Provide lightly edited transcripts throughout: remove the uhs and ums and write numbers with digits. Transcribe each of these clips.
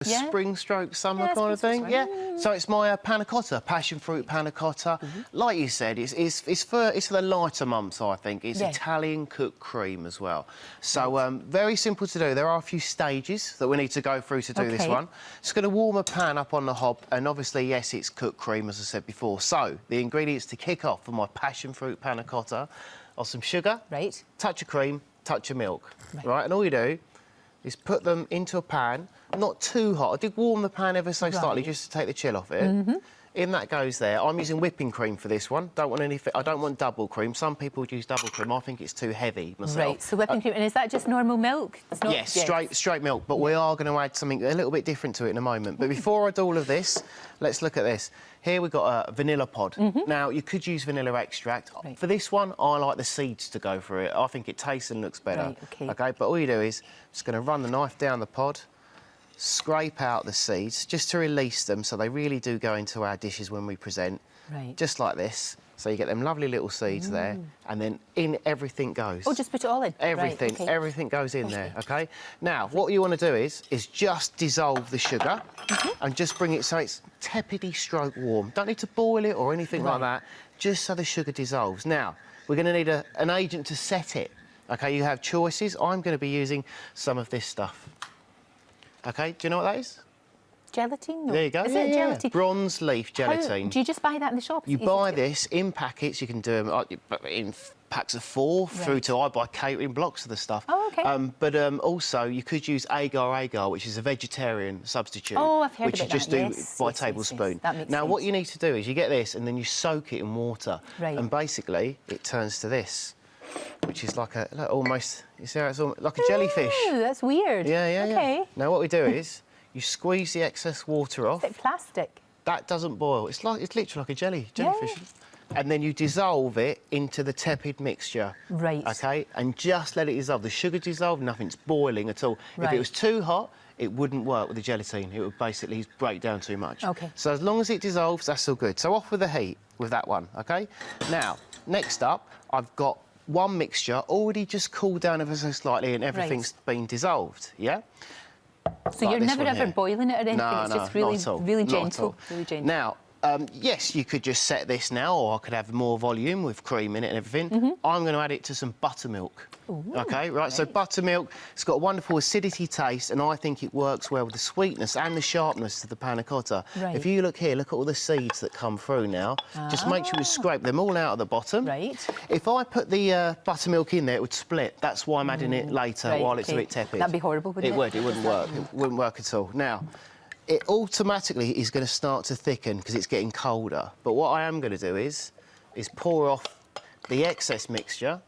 Spring stroke summer kind of thing, yeah. So it's my panna cotta, passion fruit panna cotta. Like you said, it's for the lighter months, I think. It's Italian cooked cream as well. So very simple to do. There are a few stages that we need to go through to do this one. Just going to warm a pan up on the hob, and obviously, yes, it's cooked cream, as I said before. So the ingredients to kick off for my passion fruit panna cotta are some sugar, touch of cream, touch of milk, right? And all you do is put them into a pan, not too hot. I did warm the pan ever so slightly just to take the chill off it. In that goes there. I'm using whipping cream for this one. Don't want anything. I don't want double cream. Some people use double cream. I think it's too heavy myself. Right. So whipping cream, and is that just normal milk? It's not, yes, straight milk. But we are going to add something a little bit different to it in a moment. But before I do all of this, let's look at this. Here we've got a vanilla pod. Now, you could use vanilla extract. For this one, I like the seeds to go through it. I think it tastes and looks better. OK, but all you do is just going to run the knife down the pod, scrape out the seeds just to release them so they really do go into our dishes when we present. Just like this. So you get them lovely little seeds there, and then in everything goes. Oh, just put it all in? Everything, everything goes in there, OK? Now, what you want to do is just dissolve the sugar and just bring it so it's tepidly stroke warm. Don't need to boil it or anything like that, just so the sugar dissolves. Now, we're going to need an agent to set it. OK, you have choices. I'm going to be using some of this stuff. OK, do you know what that is? Gelatine? No. There you go. Is it gelatine? Bronze leaf gelatine. Do you just buy that in the shop? You buy this in packets. You can do them in packs of 4 through to I buy catering blocks of the stuff. Oh, OK. But also, you could use agar, which is a vegetarian substitute. Oh, I've heard which about you just that. do by tablespoon. That makes now, sense. what you need to do is you get this and then you soak it in water. And basically, it turns to this, which is like almost, you see how it's almost like a jellyfish. Oh, that's weird. Yeah. Now, what we do is you squeeze the excess water off. It's like plastic. That doesn't boil. It's literally like a jellyfish. And then you dissolve it into the tepid mixture. OK? And just let it dissolve. The sugar dissolve, nothing's boiling at all. If it was too hot, it wouldn't work with the gelatine. It would basically break down too much. So as long as it dissolves, that's all good. So off with the heat with that one, OK? Now, next up, I've got one mixture already just cooled down ever so slightly and everything's been dissolved, yeah? So like you're never ever boiling it or anything? No, it's just really gentle. Now, yes, you could just set this now, or I could have more volume with cream in it and everything. I'm going to add it to some buttermilk. OK, right, so buttermilk, it's got a wonderful acidity taste, and I think it works well with the sweetness and the sharpness of the panna cotta. If you look here, look at all the seeds that come through now. Just make sure you scrape them all out at the bottom. If I put the buttermilk in there, it would split. That's why I'm adding it later while it's a bit tepid. That'd be horrible, wouldn't it? It wouldn't work. It wouldn't work at all. Now, it automatically is going to start to thicken because it's getting colder. But what I am going to do is pour off the excess mixture,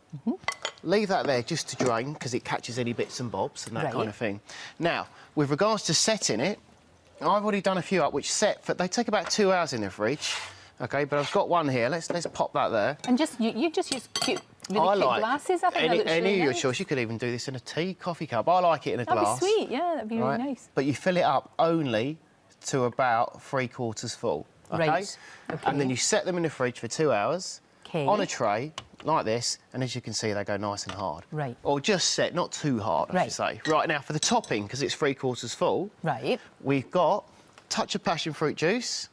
leave that there just to drain because it catches any bits and bobs and that kind of thing. Now, with regards to setting it, I've already done a few up which they take about 2 hours in the fridge. OK, but I've got one here. Let's pop that there. And you just use cute, really cute glasses. I think that looks really any of your nice. choice. You could even do this in a tea, coffee cup. I like it in a glass. That'd be sweet, yeah, that'd be really nice. But you fill it up only to about 3/4 full. OK? And then you set them in the fridge for 2 hours on a tray like this, and as you can see, they go nice and hard. Or just set, not too hard, I should say. Right, now for the topping, because it's 3/4 full, we've got a touch of passion fruit juice.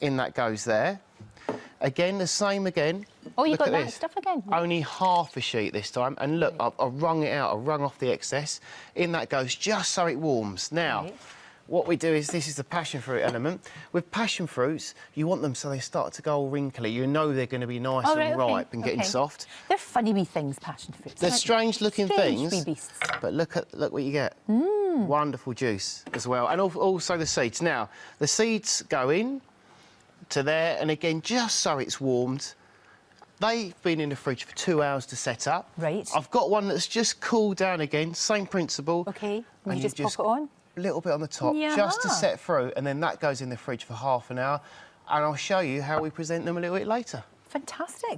In that goes there. Again, the same again. Oh, you got that stuff again? Only half a sheet this time. And look, I've wrung it out. I've wrung off the excess. In that goes just so it warms. Now, what we do is, this is the passion fruit element. With passion fruits, you want them so they start to go all wrinkly. You know they're going to be nice and ripe and getting soft. They're funny wee things, passion fruits. They're strange-looking things. Wee beasts. But look what you get. Wonderful juice as well. And also the seeds. Now, the seeds go in to there, and again, just so it's warmed. They've been in the fridge for 2 hours to set up. I've got one that's just cooled down again, same principle. And you just pop it on? A little bit on the top, just to set through, and then that goes in the fridge for half an hour. And I'll show you how we present them a little bit later. Fantastic.